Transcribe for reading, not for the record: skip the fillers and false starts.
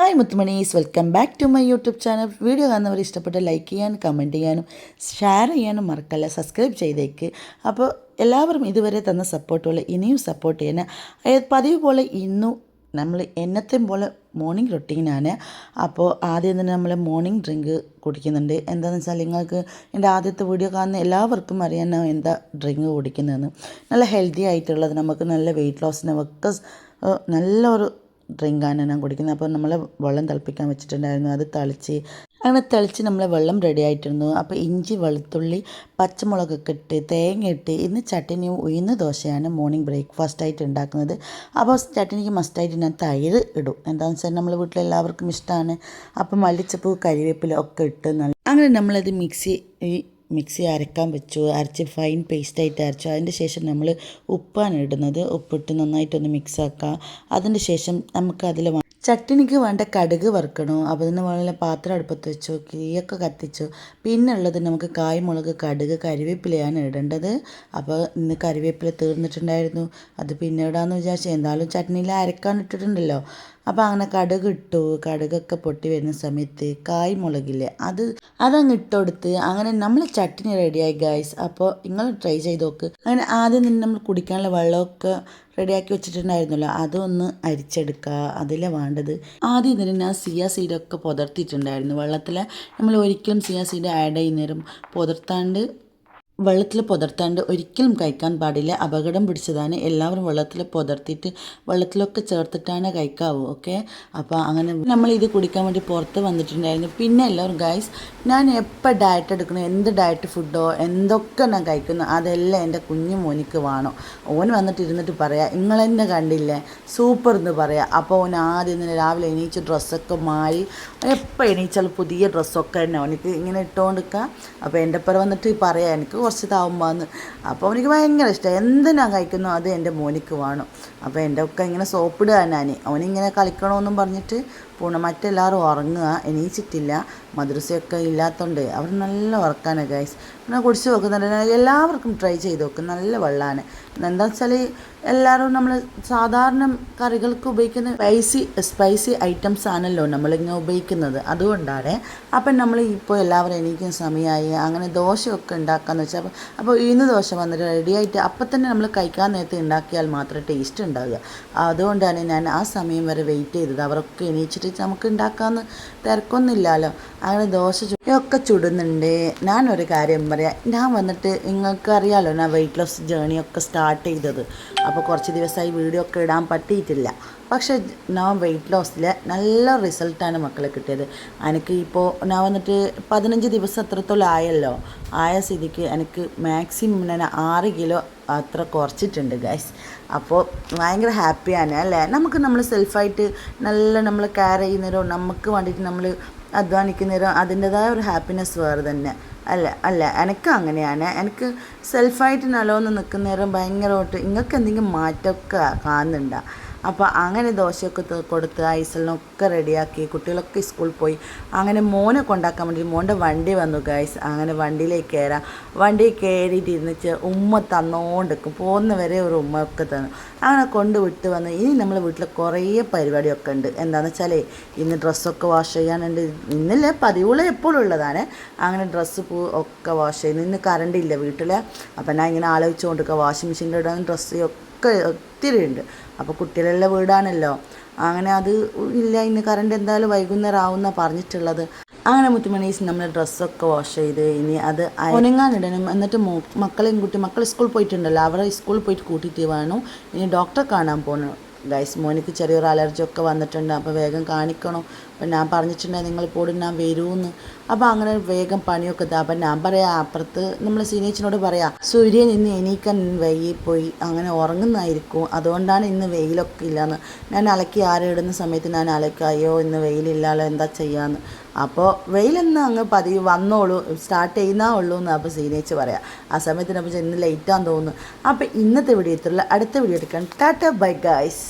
Hi മുത്തുമണീസ്, welcome back to my YouTube channel. Video കാണുന്നവർ ഇഷ്ടപ്പെട്ട ലൈക്ക് ചെയ്യാനും കമൻറ്റ് ചെയ്യാനും ഷെയർ ചെയ്യാനും മറക്കല്ല. സബ്സ്ക്രൈബ് ചെയ്തേക്ക്. അപ്പോൾ എല്ലാവരും ഇതുവരെ തന്ന സപ്പോർട്ടുകൾ ഇനിയും സപ്പോർട്ട് ചെയ്യാൻ. പതിവ് പോലെ ഇന്നും നമ്മൾ എന്നത്തെയും പോലെ മോർണിംഗ് റൊട്ടീനാണ്. അപ്പോൾ ആദ്യം തന്നെ നമ്മൾ മോർണിംഗ് ഡ്രിങ്ക് കുടിക്കുന്നുണ്ട്. എന്താണെന്ന് വെച്ചാൽ നിങ്ങൾക്ക് എൻ്റെ ആദ്യത്തെ വീഡിയോ കാണുന്ന എല്ലാവർക്കും അറിയാൻ ഞാൻ എന്താ ഡ്രിങ്ക് കുടിക്കുന്നതെന്ന്. നല്ല ഹെൽത്തി ആയിട്ടുള്ളത്, നമുക്ക് നല്ല വെയിറ്റ് ലോസിനൊക്കെ നല്ലൊരു ഡ്രിങ്കാണ് ഞാൻ കുടിക്കുന്നത്. അപ്പോൾ നമ്മൾ വെള്ളം തിളപ്പിക്കാൻ വെച്ചിട്ടുണ്ടായിരുന്നു. അത് അങ്ങനെ തിളച്ച് നമ്മളെ വെള്ളം റെഡി ആയിട്ടിരുന്നു. അപ്പോൾ ഇഞ്ചി, വെളുത്തുള്ളി, പച്ചമുളകൊക്കെ ഇട്ട് തേങ്ങ ഇട്ട് ഇന്ന് ചട്ടിനിയും ഉഴുന്ന് ദോശയാണ് മോർണിംഗ് ബ്രേക്ക്ഫാസ്റ്റ് ആയിട്ട് ഉണ്ടാക്കുന്നത്. അപ്പോൾ ചട്ടിനിക്ക് മസ്റ്റായിട്ട് ഞാൻ തൈര് ഇടും. എന്താണെന്ന് വെച്ചാൽ നമ്മൾ വീട്ടിലെല്ലാവർക്കും ഇഷ്ടമാണ്. അപ്പോൾ മല്ലിച്ചപ്പ്, കരിവേപ്പില ഒക്കെ ഇട്ട് അങ്ങനെ നമ്മളത് മിക്സി അരക്കാൻ വെച്ചു. അരച്ച് ഫൈൻ പേസ്റ്റായിട്ട് അരച്ചു. അതിൻ്റെ ശേഷം നമ്മൾ ഉപ്പാണ് ഇടുന്നത്. ഉപ്പിട്ട് നന്നായിട്ടൊന്ന് മിക്സാക്കുക. അതിൻ്റെ ശേഷം നമുക്ക് അതിൽ ചട്ടിനിക്ക് വേണ്ട കടുക് വറുക്കണം. അപ്പോൾ അതിന് വേണ്ട പാത്രം അടുപ്പത്ത് വെച്ചു, തീയൊക്കെ കത്തിച്ചു. പിന്നെ ഉള്ളത് നമുക്ക് കായ്മുളക്, കടുക്, കരിവേപ്പിലയാണ് ഇടേണ്ടത്. അപ്പോൾ ഇന്ന് കരിവേപ്പില തീർന്നിട്ടുണ്ടായിരുന്നു. അത് പിന്നെ ഇടാമെന്ന് വിചാരിച്ചു. എന്തായാലും ചട്നിയിൽ അരക്കാൻ ഇട്ടിട്ടുണ്ടല്ലോ. അപ്പോൾ അങ്ങനെ കടുക് ഇട്ടു. കടുകൊക്കെ പൊട്ടി വരുന്ന സമയത്ത് കായ്മുളകില്ലേ അതങ്ങ് ഇട്ടുകൊടുത്ത് അങ്ങനെ നമ്മൾ ചട്നി റെഡിയായി ഗൈസ്. അപ്പോൾ നിങ്ങൾ ട്രൈ ചെയ്ത് നോക്ക്. അങ്ങനെ ആദ്യം തന്നെ നമ്മൾ കുടിക്കാനുള്ള വെള്ളമൊക്കെ റെഡിയാക്കി വെച്ചിട്ടുണ്ടായിരുന്നല്ലോ, അതൊന്ന് അരിച്ചെടുക്കുക. അതിലാണ് വേണ്ടത്. ആദ്യം തന്നെ ഞാൻ സിയ സീഡൊക്കെ പുതർത്തിയിട്ടുണ്ടായിരുന്നു വെള്ളത്തിൽ. നമ്മൾ ഒരിക്കലും സിയ സീഡ് ആഡ് ചെയ്യുന്നേരം വെള്ളത്തിൽ പുതർത്താണ്ട് ഒരിക്കലും കഴിക്കാൻ പാടില്ല. അപകടം പിടിച്ചതാണ്. എല്ലാവരും വെള്ളത്തിൽ പുതർത്തിയിട്ട് വെള്ളത്തിലൊക്കെ ചേർത്തിട്ടാണ് കഴിക്കാവൂ. ഓക്കെ, അപ്പോൾ അങ്ങനെ നമ്മൾ ഇത് കുടിക്കാൻ വേണ്ടി പുറത്ത് വന്നിട്ടുണ്ടായിരുന്നു. പിന്നെ എല്ലാവരും ഗൈസ്, ഞാൻ എപ്പോൾ ഡയറ്റ് എടുക്കണോ, എന്ത് ഡയറ്റ് ഫുഡോ എന്തൊക്കെ ഞാൻ കഴിക്കുന്നു അതെല്ലാം എൻ്റെ കുഞ്ഞു മോനിക്ക് വേണം. ഓൻ വന്നിട്ട് ഇരുന്നിട്ട് പറയാം, നിങ്ങളെന്നെ കണ്ടില്ലേ സൂപ്പർ എന്ന് പറയാം. അപ്പോൾ ഓൻ ആദ്യം തന്നെ രാവിലെ എണീച്ച് ഡ്രസ്സൊക്കെ മാറി എപ്പോൾ എണീച്ചാൽ പുതിയ ഡ്രസ്സൊക്കെ തന്നെ അവനിക്ക് ഇങ്ങനെ ഇട്ടുകൊണ്ടിരിക്കുക. അപ്പോൾ എൻ്റെ ഒപ്പം വന്നിട്ട് പറയാം എനിക്ക് കുറച്ച് താവുമ്പോന്ന്. അപ്പോൾ അവനിക്ക് ഭയങ്കര ഇഷ്ടം. എന്ത് ഞാൻ കഴിക്കുന്നു അത് എൻ്റെ മോനിക്ക് വേണം. അപ്പോൾ എൻ്റെ ഒക്കെ ഇങ്ങനെ സോപ്പിടുക. അവനിങ്ങനെ കളിക്കണമെന്നും പറഞ്ഞിട്ട് മറ്റെല്ലാവരും ഉറങ്ങുക, എണീച്ചിട്ടില്ല. മദ്രസയൊക്കെ ഇല്ലാത്തതുകൊണ്ട് അവർ നല്ല ഉറക്കാണ് ഗൈസ്. പിന്നെ കുടിച്ച് നോക്കുന്നുണ്ട്. എല്ലാവർക്കും ട്രൈ ചെയ്ത് നോക്കും. നല്ല വെള്ളമാണ്. എന്താ വെച്ചാൽ എല്ലാവരും നമ്മൾ സാധാരണ കറികൾക്ക് ഉപയോഗിക്കുന്ന സ്പൈസി ഐറ്റംസ് ആണല്ലോ നമ്മളിങ്ങനെ ഉപയോഗിക്കുന്നത്. അതുകൊണ്ടാണ്. അപ്പം നമ്മൾ ഇപ്പോൾ എല്ലാവരും എണീക്കുന്ന സമയമായി. അങ്ങനെ ദോശയൊക്കെ ഉണ്ടാക്കാമെന്ന് വെച്ചാൽ അപ്പോൾ ഉഴുന്ന് ദോശ വന്നിട്ട് റെഡിയായിട്ട് അപ്പം തന്നെ നമ്മൾ കഴിക്കാൻ നേരത്തെ ഉണ്ടാക്കിയാൽ മാത്രമേ ടേസ്റ്റ് ഉണ്ടാവുക. അതുകൊണ്ടാണ് ഞാൻ ആ സമയം വരെ വെയിറ്റ് ചെയ്തത്. അവരൊക്കെ എണീച്ചിട്ട് നമുക്ക് ഉണ്ടാക്കാമെന്ന് തിരക്കൊന്നുമില്ലല്ലോ. അങ്ങനെ ദോശയൊക്കെ ചുടുന്നുണ്ട്. ഞാനൊരു കാര്യം പറയാം. ഞാൻ വന്നിട്ട് നിങ്ങൾക്ക് അറിയാമല്ലോ, ഞാൻ വെയിറ്റ് ലോസ് ജേണിയൊക്കെ സ്റ്റാർട്ട് ചെയ്തത്. അപ്പോൾ കുറച്ച് ദിവസമായി വീഡിയോ ഒക്കെ ഇടാൻ പറ്റിയിട്ടില്ല. പക്ഷേ ഞാൻ വെയിറ്റ് ലോസിൽ നല്ല റിസൾട്ടാണ് മക്കളെ കിട്ടിയത്. എനിക്ക് ഇപ്പോൾ ഞാൻ വന്നിട്ട് 15 ദിവസം അത്രത്തോളം ആയല്ലോ. ആയ സ്ഥിതിക്ക് എനിക്ക് മാക്സിമം ഞാൻ 6 കിലോ അത്ര കുറച്ചിട്ടുണ്ട് ഗൈസ്. അപ്പോൾ ഭയങ്കര ഹാപ്പിയാണ് അല്ലേ. നമ്മൾ സെൽഫായിട്ട് നമ്മൾ കെയർ ചെയ്യുന്നേരം, നമുക്ക് വേണ്ടിയിട്ട് നമ്മൾ അധ്വാനിക്കുന്നേരം അതിൻ്റെതായ ഒരു ഹാപ്പിനെസ് വേറെ തന്നെ അല്ല. എനിക്ക് അങ്ങനെയാണ്. എനിക്ക് സെൽഫായിട്ട് നല്ലോണം നിൽക്കുന്നേരം ഭയങ്കരമായിട്ട് നിങ്ങൾക്ക് എന്തെങ്കിലും മാറ്റമൊക്കെ കാണുന്നുണ്ടോ. അപ്പോൾ അങ്ങനെ ദോശയൊക്കെ കൊടുത്ത് ഐസലിനൊക്കെ റെഡിയാക്കി കുട്ടികളൊക്കെ സ്കൂളിൽ പോയി. അങ്ങനെ മോനെ കൊണ്ടാക്കാൻ വേണ്ടി മോൻ്റെ വണ്ടി വന്നു ഗൈസ്. അങ്ങനെ വണ്ടിയിലേക്ക് കയറിയിട്ട് ഇരുന്നിച്ച് ഉമ്മ തന്നോണ്ടിരിക്കും. പോകുന്നവരെ ഒരു ഉമ്മയൊക്കെ തന്നു. അങ്ങനെ കൊണ്ടുവിട്ട് വന്ന് ഇനി നമ്മളെ വീട്ടിൽ കുറേ പരിപാടിയൊക്കെ ഉണ്ട്. എന്താണെന്ന് വെച്ചാൽ ഇന്ന് ഡ്രസ്സൊക്കെ വാഷ് ചെയ്യാനുണ്ട്. ഇന്നല്ലേ പതിവുള്ള എപ്പോഴും ഉള്ളതാണ്. അങ്ങനെ ഡ്രസ്സ് ഒക്കെ വാഷ് ചെയ്യുന്നു. ഇന്ന് കറണ്ട് ഇല്ല വീട്ടിൽ. അപ്പം ഞാൻ ഇങ്ങനെ ആലോചിച്ചുകൊണ്ടിരിക്കുക വാഷിംഗ് മെഷീനിൽ ഇടാൻ ഡ്രസ്സ് ഒക്കെ ഒത്തിരി ഉണ്ട്. അപ്പോൾ കുട്ടികളുടെ വീടാണല്ലോ. അങ്ങനെ അത് ഇല്ല, ഇന്ന് കറണ്ട് എന്തായാലും വൈകുന്നേരം ആവുമെന്നാണ് പറഞ്ഞിട്ടുള്ളത്. അങ്ങനെ മുത്തുമണീസ് നമ്മൾ ഡ്രസ്സൊക്കെ വാഷ് ചെയ്ത് ഇനി അത് ഉണങ്ങാനിടണം. എന്നിട്ട് മക്കൾ സ്കൂളിൽ പോയിട്ടുണ്ടല്ലോ, അവരെ സ്കൂളിൽ പോയിട്ട് കൂട്ടിയിട്ട് വേണം ഇനി ഡോക്ടറെ കാണാൻ പോകണം ഗൈസ്. മോനിക്ക് ചെറിയൊരു അലർജി ഒക്കെ വന്നിട്ടുണ്ട്. അപ്പോൾ വേഗം കാണിക്കണം. അപ്പം ഞാൻ പറഞ്ഞിട്ടുണ്ടെങ്കിൽ നിങ്ങൾ പോടും ഞാൻ വരുമെന്ന്. അപ്പോൾ അങ്ങനെ വേഗം പണിയൊക്കെ അപ്പം ഞാൻ പറയാം, അപ്പുറത്ത് നമ്മൾ സീനേച്ചിനോട് പറയാം, സൂര്യൻ ഇന്ന് എണീക്കാൻ വൈകിപ്പോയി, അങ്ങനെ ഉറങ്ങുന്നതായിരിക്കും, അതുകൊണ്ടാണ് ഇന്ന് വെയിലൊക്കെ ഇല്ലയെന്ന്. ഞാൻ അലക്കി ആരിടുന്ന സമയത്ത് ഞാൻ അയ്യോ ഇന്ന് വെയിലില്ലല്ലോ എന്താ ചെയ്യാമെന്ന്. അപ്പോൾ വെയിലെന്ന് അങ്ങ് പതിവ് വന്നോളൂ, സ്റ്റാർട്ട് ചെയ്യുന്നേ ഉള്ളൂ എന്ന് അപ്പോൾ സീനേച്ച് പറയാം. ആ സമയത്തിനപ്പോൾ ഇന്ന് ലേറ്റാന്ന് തോന്നുന്നു. അപ്പോൾ ഇന്നത്തെ വീഡിയോ ഇത്രയുള്ള അടുത്ത വീഡിയോ എടുക്കാൻ ടാറ്റ ബൈ ഗൈസ്.